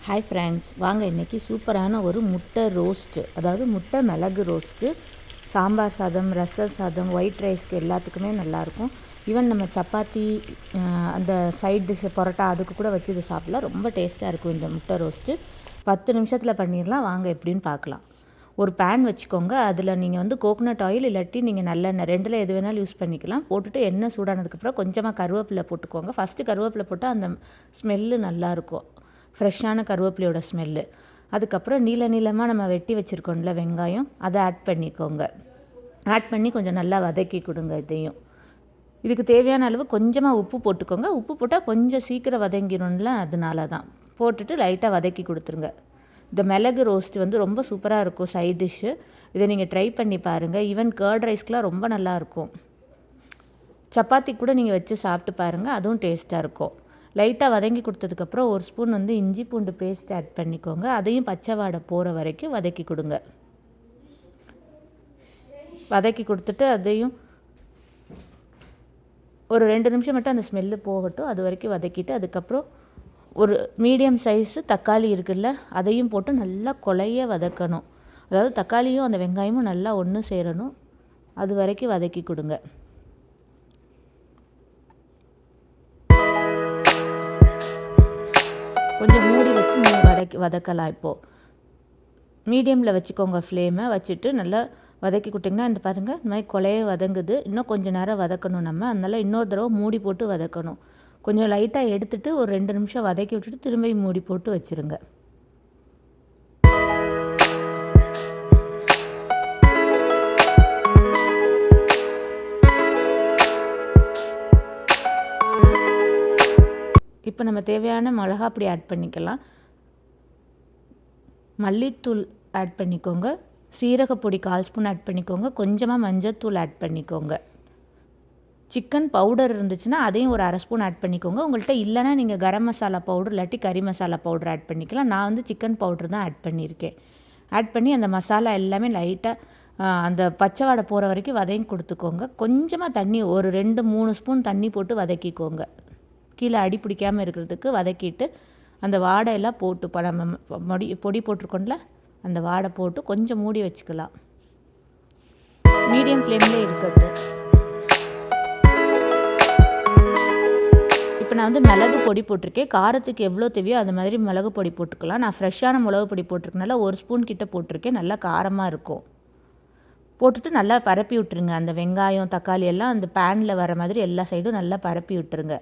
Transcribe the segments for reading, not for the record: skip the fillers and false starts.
Hi friends, வாங்க இன்றைக்கி சூப்பரான ஒரு முட்டை ரோஸ்ட்டு, அதாவது முட்டை மிளகு ரோஸ்ட்டு சாம்பார் சாதம், ரசம் சாதம், ஒயிட் ரைஸ்க்கு எல்லாத்துக்குமே நல்லாயிருக்கும். ஈவன் நம்ம சப்பாத்தி, அந்த சைட் டிஷ்ஷு பரோட்டா அதுக்கு கூட வச்சு இது சாப்பிட்லாம். ரொம்ப டேஸ்ட்டாக இருக்கும் இந்த முட்டை ரோஸ்ட்டு. 10 நிமிஷத்தில் பண்ணிடலாம். வாங்க எப்படின்னு பார்க்கலாம். ஒரு பேன் வச்சுக்கோங்க. அதில் நீங்கள் வந்து கோகோனட் ஆயில் இல்லாட்டி நீங்கள் நல்லெண்ணெய் ரெண்டில் எது வேணாலும் யூஸ் பண்ணிக்கலாம். போட்டுட்டு எண்ணெய் சூடானதுக்கப்புறம் கொஞ்சமாக கருவேப்பிலை போட்டுக்கோங்க. ஃபஸ்ட்டு கருவேப்பிலை போட்டால் அந்த ஸ்மெல்லு நல்லாயிருக்கும், ஃப்ரெஷ்ஷான கருவேப்பிலையோட ஸ்மெல்லு. அதுக்கப்புறம் நீளமாக நம்ம வெட்டி வச்சுருக்கோம்ல வெங்காயம், அதை ஆட் பண்ணிக்கோங்க. ஆட் பண்ணி கொஞ்சம் நல்லா வதக்கி கொடுங்க. இதையும் இதுக்கு தேவையான அளவு கொஞ்சமாக உப்பு போட்டுக்கோங்க. உப்பு போட்டால் கொஞ்சம் சீக்கிரம் வதங்கிடும்ல, அதனால தான். போட்டுட்டு லைட்டாக வதக்கி கொடுத்துருங்க. இந்த மிளகு ரோஸ்ட் வந்து ரொம்ப சூப்பராக இருக்கும் சைட் டிஷ்ஷு. இதை நீங்கள் ட்ரை பண்ணி பாருங்கள். ஈவன் கர்ட் ரைஸ்க்கெலாம் ரொம்ப நல்லாயிருக்கும். சப்பாத்தி கூட நீங்கள் வச்சு சாப்பிட்டு பாருங்கள், அதுவும் டேஸ்ட்டாக இருக்கும். லைட்டாக வதங்கி கொடுத்ததுக்கப்புறம் ஒரு ஸ்பூன் வந்து இஞ்சி பூண்டு பேஸ்ட் ஆட் பண்ணிக்கோங்க. அதையும் பச்சை வாடை போகிற வரைக்கும் வதக்கி கொடுங்க. வதக்கி கொடுத்துட்டு அதையும் ஒரு 2 நிமிஷம் மட்டும் அந்த ஸ்மெல்லு போகட்டும். அது வரைக்கும் வதக்கிட்டு அதுக்கப்புறம் ஒரு மீடியம் சைஸு தக்காளி இருக்குல்ல, அதையும் போட்டு நல்லா கொலைய வதக்கணும். அதாவது தக்காளியும் அந்த வெங்காயமும் நல்லா ஒன்று சேரணும். அது வரைக்கும் வதக்கி கொடுங்க. கொஞ்சம் மூடி வச்சு வதக்கலாம். இப்போது மீடியமில் வச்சுக்கோங்க. ஃப்ளேமை வச்சுட்டு நல்லா வதக்கி கொடுத்திங்கன்னா இந்த பாருங்கள், இந்த மாதிரி கொலைய வதங்குது. இன்னும் கொஞ்சம் நேரம் வதக்கணும் நம்ம. அதனால் இன்னொரு தடவை மூடி போட்டு வதக்கணும். கொஞ்சம் லைட்டாக எடுத்துகிட்டு ஒரு 2 நிமிஷம் வதக்கி விட்டுட்டு திரும்பி மூடி போட்டு வச்சுருங்க. இப்போ நம்ம தேவையான மிளகாப்பொடி ஆட் பண்ணிக்கலாம். மல்லித்தூள் ஆட் பண்ணிக்கோங்க. சீரகப்பொடி 1/4 ஸ்பூன் ஆட் பண்ணிக்கோங்க. கொஞ்சமாக மஞ்சத்தூள் ஆட் பண்ணிக்கோங்க. சிக்கன் பவுடர் இருந்துச்சுன்னா அதையும் ஒரு 1/2 ஸ்பூன் ஆட் பண்ணிக்கோங்க. உங்கள்கிட்ட இல்லைனா நீங்கள் கரம் மசாலா பவுடர் இல்லாட்டி கறி மசாலா பவுடர் ஆட் பண்ணிக்கலாம். நான் வந்து சிக்கன் பவுடர் தான் ஆட் பண்ணியிருக்கேன். ஆட் பண்ணி அந்த மசாலா எல்லாமே லைட்டாக அந்த பச்சை வாடை போகிற வரைக்கும் வதங்கி கொடுத்துக்கோங்க. கொஞ்சமாக தண்ணி ஒரு 2-3 ஸ்பூன் தண்ணி போட்டு வதக்கிக்கோங்க. கீழே அடி பிடிக்காமல் இருக்கிறதுக்கு வதக்கிட்டு அந்த வாடையெல்லாம் போட்டு நம்ம பொடி போட்டிருக்கோம்ல, அந்த வாடை போட்டு கொஞ்சம் மூடி வச்சுக்கலாம். மீடியம் ஃப்ளேம்லேயே இருக்கட்டும். இப்போ நான் வந்து மிளகு பொடி போட்டிருக்கேன். காரத்துக்கு எவ்வளோ தேவையோ அது மாதிரி மிளகு பொடி போட்டுக்கலாம். நான் ஃப்ரெஷ்ஷான மிளகு பொடி போட்டிருக்கனால 1 ஸ்பூன் கிட்ட போட்டிருக்கேன். நல்லா காரமாக இருக்கும். போட்டுட்டு நல்லா பரப்பி விட்டுருங்க. அந்த வெங்காயம் தக்காளி எல்லாம் அந்த பேனில் வர மாதிரி எல்லா சைடும் நல்லா பரப்பி விட்டுருங்க.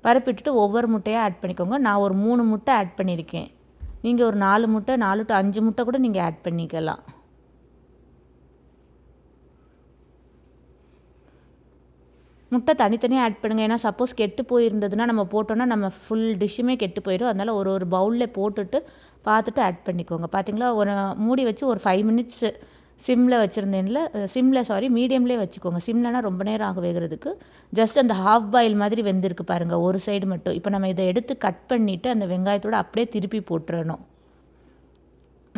பரப்பி விட்டுட்டு ஒவ்வொரு முட்டையாக ஆட் பண்ணிக்கோங்க. நான் ஒரு 3 முட்டை ஆட் பண்ணியிருக்கேன். நீங்கள் ஒரு 4 முட்டை 4 to 5 முட்டை கூட நீங்கள் ஆட் பண்ணிக்கலாம். முட்டை தனித்தனியாக ஆட் பண்ணுங்கள். ஏன்னா சப்போஸ் கெட்டு போயிருந்ததுன்னா நம்ம போட்டோன்னா நம்ம ஃபுல் டிஷ்ஷுமே கெட்டு போயிடும். அதனால் ஒரு பவுலில் போட்டுட்டு பார்த்துட்டு ஆட் பண்ணிக்கோங்க. பார்த்தீங்களா, ஒரு மூடி வச்சு ஒரு 5 மினிட்ஸு சிம்மில் வச்சுருந்தேன்ல, மீடியம்லேயே வச்சுக்கோங்க. சிம்லனா ரொம்ப நேரம் ஆகும் வேகிறதுக்கு. ஜஸ்ட் அந்த ஹாஃப் பாயில் மாதிரி வெந்திருக்கு பாருங்கள், ஒரு சைடு மட்டும். இப்போ நம்ம இதை எடுத்து கட் பண்ணிவிட்டு அந்த வெங்காயத்தோடு அப்படியே திருப்பி போட்டுறணும்.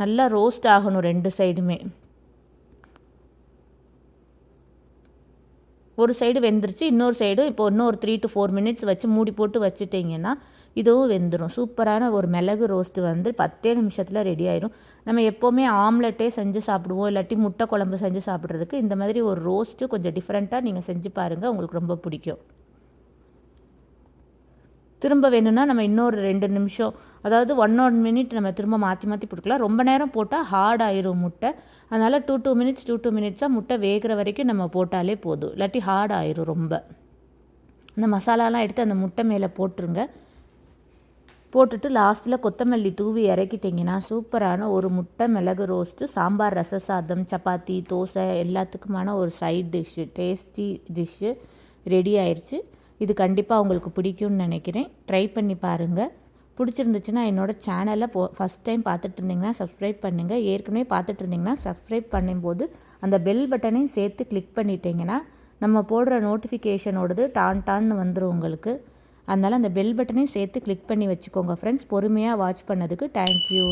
நல்லா ரோஸ்ட் ஆகணும் 2 சைடுமே. ஒரு சைடு வெந்துருச்சு, இன்னொரு சைடு இப்போ இன்னும் ஒரு 3 to 4 மினிட்ஸ் வச்சு மூடி போட்டு வச்சுட்டிங்கன்னா இதுவும் வெந்துடும். சூப்பரான ஒரு மிளகு ரோஸ்ட்டு வந்து 10 நிமிஷத்தில் ரெடி ஆயிடும். நம்ம எப்போவுமே ஆம்லெட்டே செஞ்சு சாப்பிடுவோம், இல்லாட்டி முட்டை குழம்பு செஞ்சு சாப்பிட்றதுக்கு இந்த மாதிரி ஒரு ரோஸ்ட்டு கொஞ்சம் டிஃப்ரெண்ட்டாக நீங்கள் செஞ்சு பாருங்கள், உங்களுக்கு ரொம்ப பிடிக்கும். திரும்ப வேணும்னா நம்ம இன்னொரு 2 நிமிஷம், அதாவது 1 மினிட் நம்ம திரும்ப மாற்றி போட்டுக்கலாம். ரொம்ப நேரம் போட்டால் ஹார்ட் ஆயிரும் முட்டை. அதனால் 2 மினிட்ஸாக முட்டை வேகிற வரைக்கும் நம்ம போட்டாலே போதும், இல்லாட்டி ஹார்ட் ஆயிரும் ரொம்ப. இந்த மசாலாலாம் எடுத்து அந்த முட்டை மேலே போட்டுருங்க. போட்டுட்டு லாஸ்ட்டில் கொத்தமல்லி தூவி இறக்கிட்டிங்கன்னா சூப்பரான ஒரு முட்டை மிளகு ரோஸ்ட்டு சாம்பார், ரச சாதம், சப்பாத்தி, தோசை எல்லாத்துக்குமான ஒரு side dish, tasty dish ready ஆயிடுச்சு. இது கண்டிப்பாக உங்களுக்கு பிடிக்கும்னு நினைக்கிறேன். ட்ரை பண்ணி பாருங்கள். பிடிச்சிருந்துச்சுன்னா என்னோடய சேனலை ஃபஸ்ட் டைம் பார்த்துட்டு இருந்தீங்கன்னா சப்ஸ்கிரைப் பண்ணுங்கள். ஏற்கனவே பார்த்துட்டு இருந்தீங்கன்னா சப்ஸ்கிரைப் பண்ணும்போது அந்த பெல் பட்டனையும் சேர்த்து கிளிக் பண்ணிட்டீங்கன்னா நம்ம போடுற நோட்டிஃபிகேஷனோடது டான்னு வந்துடும் உங்களுக்கு. அதனால் அந்த பெல் பட்டனையும் சேர்த்து கிளிக் பண்ணி வச்சுக்கோங்க ஃப்ரெண்ட்ஸ். பொறுமையாக வாட்ச் பண்ணதுக்கு தேங்க்யூ.